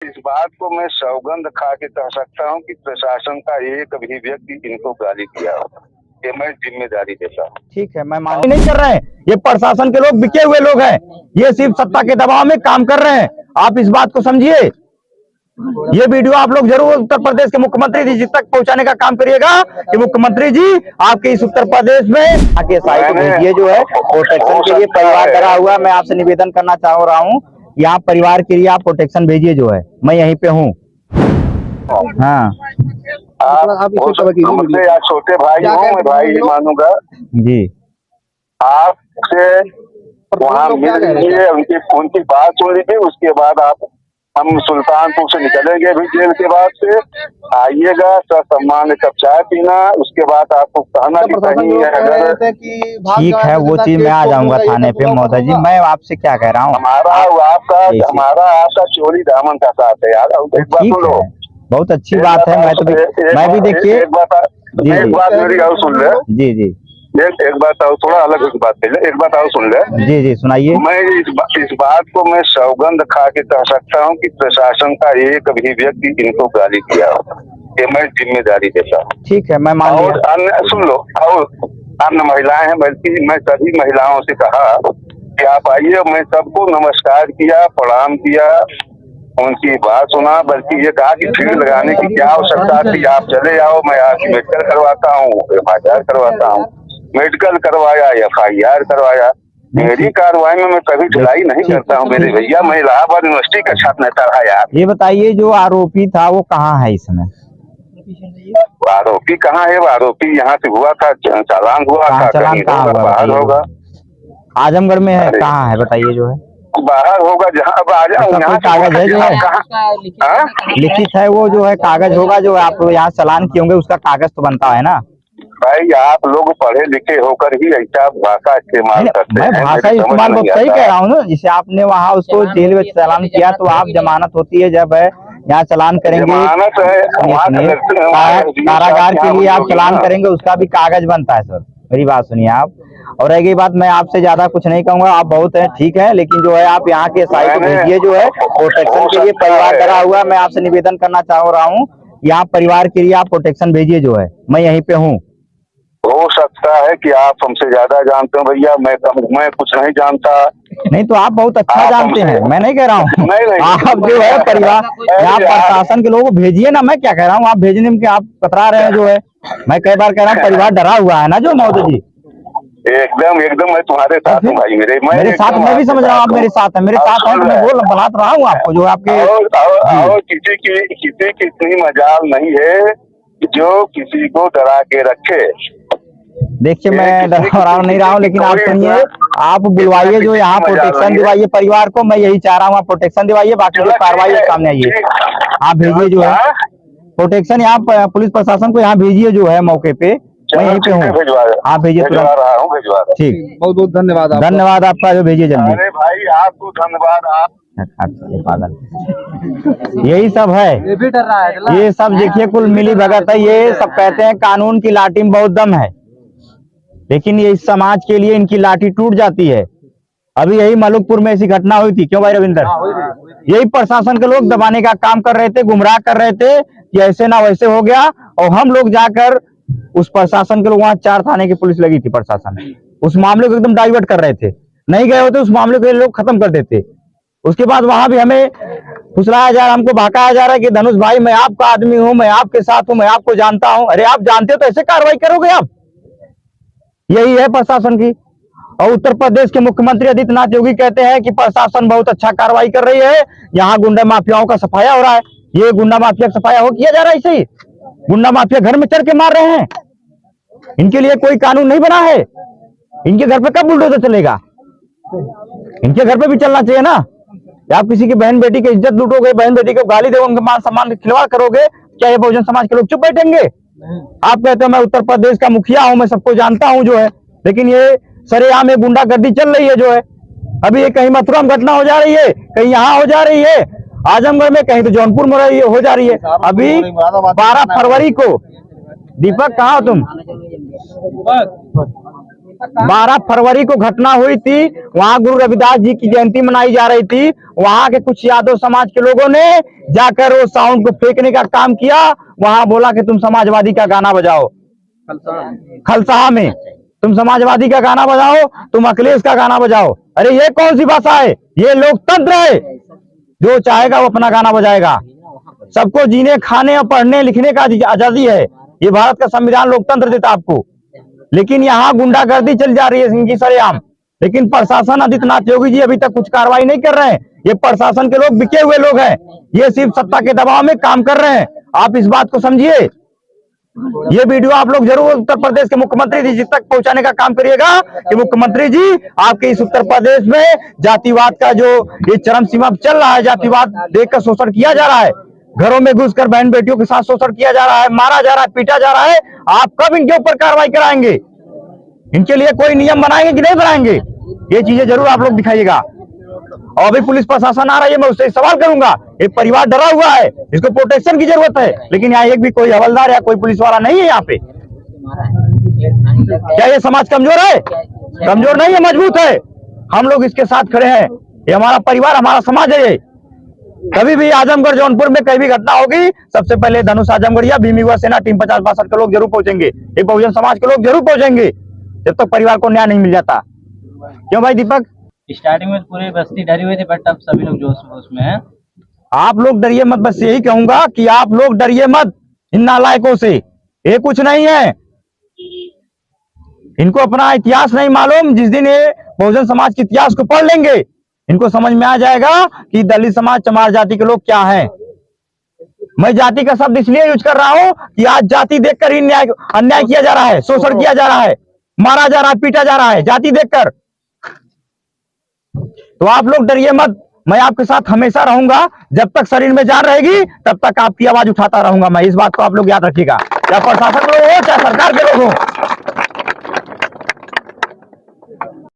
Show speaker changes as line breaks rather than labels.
इस बात को मैं सौगंध खा के कह सकता हूँ कि प्रशासन का एक भी व्यक्ति इनको गाली दिया होगा, ये मैं जिम्मेदारी देता हूँ।
ठीक है, मैं मान नहीं कर रहे हैं, ये प्रशासन के लोग बिके हुए लोग हैं, ये सिर्फ सत्ता के दबाव में काम कर रहे हैं। आप इस बात को समझिए। ये वीडियो आप लोग जरूर उत्तर प्रदेश के मुख्यमंत्री जी तक पहुंचाने का काम करिएगा कि मुख्यमंत्री जी आपके इस उत्तर प्रदेश में आके साइट भेजिए जो है प्रोटेक्शन के लिए परिवार डरा हुआ। मैं आपसे निवेदन करना चाह रहा हूँ, यहाँ परिवार के लिए आप प्रोटेक्शन भेजिए जो है, मैं यहीं पे हूँ। हाँ,
आप मुझसे या छोटे भाई हो, मैं भाई ही मानूंगा
जी।
आपसे वहाँ मिल लीजिए, उनकी बात सुन लीजिए, उसके बाद हम सुल्तानपुर से निकलेंगे भी जेल के बाद से आइएगा, सम्मान कप चाय पीना, उसके बाद आपको कहना कि कहीं अगर
ठीक है वो चीज मैं आ जाऊंगा थाने पे। महोदय जी मैं आपसे क्या कह रहा हूँ,
हमारा आपका चोरी दामन का साथ है यार। एक बात सुन लो,
बहुत अच्छी बात है। मैं भी देखिए
एक बात मेरी और सुन ले।
जी जी,
एक बात और, थोड़ा अलग बात पहले एक बात और सुन ले।
जी जी सुनाइए।
मैं इस बात को मैं सौगंध खा के कह सकता हूँ कि प्रशासन का एक भी व्यक्ति इनको गाली दिया होगा, ये मैं जिम्मेदारी देता हूँ।
ठीक है, मैं मान लिया।
और अन्य सुन लो, और अन्य महिलाएं हैं, बल्कि मैं सभी महिलाओं से कहा कि आप आइए। मैं सबको नमस्कार किया, प्रणाम किया, उनकी बात सुना, बल्कि ये कहा कि भीड़ लगाने की क्या आवश्यकता थी, आप चले आओ, मैं आपकी मेडिकल करवाता हूँ, FIR करवाता हूँ। मेडिकल करवाया, FIR करवाया। मेरी कार्रवाई में मैं कभी ढिलाई नहीं करता हूँ मेरे भैया, मैं इलाहाबाद यूनिवर्सिटी का छात्र नेता रहा यार।
ये बताइए जो आरोपी था वो कहाँ है इस समय?
आरोपी कहाँ है? आरोपी यहाँ से हुआ था, चालान हुआ था,
चालान कहाँ हुआ?
बाहर होगा,
आजमगढ़ में है। कहाँ है बताइए जो है?
बाहर होगा, जहाँ अब आ जाओ। यहाँ
कागज है जो है लिखित है, वो जो है कागज होगा जो आप यहाँ चालान किए होंगे, उसका कागज तो बनता है ना
भाई। आप लोग पढ़े लिखे होकर ही ऐसा भाषा इस्तेमाल करते हैं।
मैं भाषा इस्तेमाल बहुत सही कह रहा हूँ ना। जैसे आपने वहाँ उसको जेल में चालान किया तो आप जमानत होती है, जब है यहाँ चालान करेंगे कारागार के लिए आप चालान करेंगे, उसका भी कागज बनता है सर। मेरी बात सुनिए आप। और रह गई बात, मैं आपसे ज्यादा कुछ नहीं कहूंगा, आप बहुत हैं ठीक है, लेकिन जो है आप यहाँ के साइट को भेजिए जो है प्रोटेक्शन के लिए परिवार डरा हुआ। मैं आपसे निवेदन करना चाह रहा हूँ, यहाँ परिवार के लिए आप प्रोटेक्शन भेजिए जो है, मैं यहीं पे हूँ।
हो सकता है कि आप हमसे ज्यादा जानते हो भैया, मैं कुछ नहीं जानता।
नहीं तो आप बहुत अच्छा जानते हैं, मैं नहीं कह रहा हूँ। आप जो है परिवार यहाँ प्रशासन के लोगों को भेजिए ना। मैं क्या कह रहा हूँ, आप भेजने में आप कतरा रहे हैं जो है। मैं कई बार कह रहा हूँ परिवार डरा हुआ है ना जो महोदय जी।
एकदम मैं तुम्हारे साथ हूँ भाई। मेरे साथ
मैं भी समझ रहा हूँ आप मेरे साथ है, मेरे साथ है, मैं बोल बता रहा हूँ आपको जो आपके।
और किसी की इतनी मजाल नहीं है जो किसी को डरा के रखे।
देखिए मैं डरा नहीं रहा हूँ, लेकिन आप सुनिए, आप बुलवाइए जो यहाँ प्रोटेक्शन दिवाइए परिवार को। मैं यही चाह रहा हूँ, आप प्रोटेक्शन दिवाइए, बाकी जो कार्रवाई है सामने आइए। आप भेजिए जो है प्रोटेक्शन, यहाँ पुलिस प्रशासन को यहाँ भेजिए जो है मौके पे, मैं यहीं पे हूँ। आप भेजिए तुरंत। ठीक,
बहुत बहुत धन्यवाद।
धन्यवाद आपका, जो भेजिए जल्दी।
अरे भाई आपको धन्यवाद। आप
यही सब है, ये भी डर रहा है। ये सब देखिए कुल मिली भगत है। ये सब कहते हैं कानून की लाठी में बहुत दम है, लेकिन ये इस समाज के लिए इनकी लाठी टूट जाती है। अभी यही मलुकपुर में ऐसी घटना हुई थी, क्यों भाई रविंदर? यही प्रशासन के लोग दबाने का काम कर रहे थे, गुमराह कर रहे थे कि ऐसे ना वैसे हो गया, और हम लोग जाकर उस प्रशासन के लोग, वहां 4 थाने की पुलिस लगी थी, प्रशासन उस मामले को एकदम डाइवर्ट कर रहे थे। नहीं गए होते उस मामले को लोग खत्म कर देते। उसके बाद वहां भी हमें फुसलाया जा रहा, हमको भड़काया जा रहा है कि धनुष भाई मैं आपका आदमी हूं, मैं आपके साथ हूं, मैं आपको जानता हूं। अरे आप जानते हो तो ऐसे कार्रवाई करोगे आप? यही है प्रशासन की। और उत्तर प्रदेश के मुख्यमंत्री आदित्यनाथ योगी कहते हैं कि प्रशासन बहुत अच्छा कार्रवाई कर रही है, यहाँ गुंडा माफियाओं का सफाया हो रहा है। ये गुंडा माफिया का सफाया हो किया जा रहा है, ऐसे ही गुंडा माफिया घर में चढ़ के मार रहे हैं। इनके लिए कोई कानून नहीं बना है। इनके घर पे कब बुलडोजर चलेगा? इनके घर पे भी चलना चाहिए ना। आप किसी की बहन बेटी की इज्जत लूटोगे, बहन बेटी को गाली दोगे, उनके मान सम्मान खिलवाड़ करोगे, क्या ये बहुजन समाज के लोग चुप बैठेंगे? आप कहते हो मैं उत्तर प्रदेश का मुखिया हूं, मैं सबको जानता हूं जो है, लेकिन ये सरेआम में गुंडागर्दी चल रही है जो है। अभी ये कहीं मथुरा में घटना हो जा रही है, कहीं यहाँ हो जा रही है, आजमगढ़ में, कहीं तो जौनपुर में हो जा रही है। अभी 12 फरवरी को, दीपक कहाँ हो तुम? 12 फरवरी को घटना हुई थी, वहां गुरु रविदास जी की जयंती मनाई जा रही थी। वहां के कुछ यादव समाज के लोगों ने जाकर वो साउंड को फेंकने का काम किया। वहां बोला कि तुम समाजवादी का गाना बजाओ, खलसाहा में तुम समाजवादी का गाना बजाओ, तुम अखिलेश का गाना बजाओ। अरे ये कौन सी भाषा है? ये लोकतंत्र है। जो चाहेगा वो अपना गाना बजाएगा। सबको जीने, खाने और पढ़ने लिखने का आजादी है। ये भारत का संविधान लोकतंत्र देता आपको। लेकिन यहाँ गुंडागर्दी चल जा रही है इनकी सरेआम। लेकिन प्रशासन आदित्यनाथ योगी जी अभी तक कुछ कार्रवाई नहीं कर रहे हैं। ये प्रशासन के लोग बिके हुए लोग हैं। ये सिर्फ सत्ता के दबाव में काम कर रहे हैं। आप इस बात को समझिए। ये वीडियो आप लोग जरूर उत्तर प्रदेश के मुख्यमंत्री जी तक पहुंचाने का काम करिएगा कि मुख्यमंत्री जी, आपके इस उत्तर प्रदेश में जातिवाद का जो ये चरम सीमा चल रहा है, जातिवाद देखकर शोषण किया जा रहा है, घरों में घुसकर बहन बेटियों के साथ शोषण किया जा रहा है, मारा जा रहा है, पीटा जा रहा है। आप कब इनके ऊपर कार्रवाई कराएंगे? इनके लिए कोई नियम बनाएंगे कि नहीं बनाएंगे? ये चीजें जरूर आप लोग दिखाइएगा। और अभी पुलिस प्रशासन आ रहा है, मैं उससे सवाल करूंगा। एक परिवार डरा हुआ है, इसको प्रोटेक्शन की जरूरत है, लेकिन यहाँ एक भी कोई हवलदार या कोई पुलिस वाला नहीं है यहाँ पे। क्या ये समाज कमजोर है? कमजोर नहीं है, मजबूत है। हम लोग इसके साथ खड़े हैं। ये हमारा परिवार, हमारा समाज है। ये कभी भी आजमगढ़ जौनपुर में कहीं भी घटना होगी, सबसे पहले धनुष आजमगढ़िया भीम युवा सेना टीम 50-62 के लोग जरूर पहुंचेंगे। ये बहुजन समाज के लोग जरूर पहुंचेंगे जब तक परिवार को न्याय नहीं मिल जाता। क्यों भाई दीपक?
स्टार्टिंग में पूरी बस्ती डरी हुई थी, बट अब सभी लोग जोश में हैं।
आप लोग डरिए मत। बस यही कहूंगा कि आप लोग डरिए मत इन नालायकों से। ये कुछ नहीं है। इनको अपना इतिहास नहीं मालूम। जिस दिन ये बहुजन समाज के इतिहास को पढ़ लेंगे, इनको समझ में आ जाएगा कि दलित समाज, चमार जाति के लोग क्या हैं। मैं जाति का शब्द इसलिए यूज कर रहा हूं कि आज जाति देखकर ही अन्याय किया जा रहा है, शोषण किया जा रहा है, मारा जा रहा है, पीटा जा रहा है, जाति देखकर। तो आप लोग डरिए मत। मैं आपके साथ हमेशा रहूंगा। जब तक शरीर में जान रहेगी तब तक आपकी आवाज उठाता रहूंगा मैं। इस बात को आप लोग याद रखिएगा, चाहे प्रशासन लोग हो, चाहे सरकार के लोग हो।